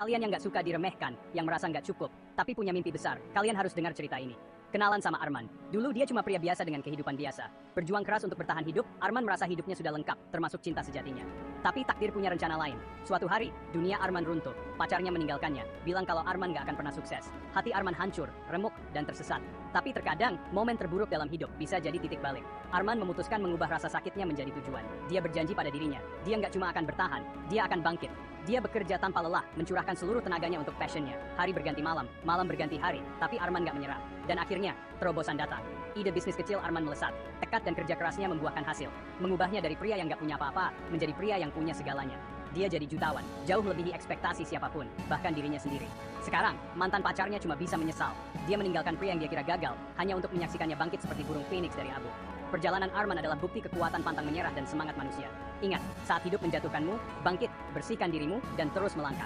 Kalian yang nggak suka diremehkan, yang merasa nggak cukup, tapi punya mimpi besar, kalian harus dengar cerita ini. Kenalan sama Arman. Dulu dia cuma pria biasa dengan kehidupan biasa. Berjuang keras untuk bertahan hidup, Arman merasa hidupnya sudah lengkap, termasuk cinta sejatinya. Tapi takdir punya rencana lain. Suatu hari, dunia Arman runtuh. Pacarnya meninggalkannya, bilang kalau Arman nggak akan pernah sukses. Hati Arman hancur, remuk, dan tersesat. Tapi terkadang, momen terburuk dalam hidup bisa jadi titik balik. Arman memutuskan mengubah rasa sakitnya menjadi tujuan. Dia berjanji pada dirinya, dia nggak cuma akan bertahan, dia akan bangkit. Dia bekerja tanpa lelah, mencurahkan seluruh tenaganya untuk passionnya. Hari berganti malam, malam berganti hari, tapi Arman nggak menyerah. Dan akhirnya, terobosan datang. Ide bisnis kecil Arman melesat. Tekad dan kerja kerasnya membuahkan hasil. Mengubahnya dari pria yang nggak punya apa-apa, menjadi pria yang punya segalanya. Dia jadi jutawan, jauh melebihi ekspektasi siapapun, bahkan dirinya sendiri. Sekarang, mantan pacarnya cuma bisa menyesal. Dia meninggalkan pria yang dia kira gagal, hanya untuk menyaksikannya bangkit seperti burung phoenix dari abu. Perjalanan Arman adalah bukti kekuatan pantang menyerah dan semangat manusia. Ingat, saat hidup menjatuhkanmu, bangkit, bersihkan dirimu, dan terus melangkah.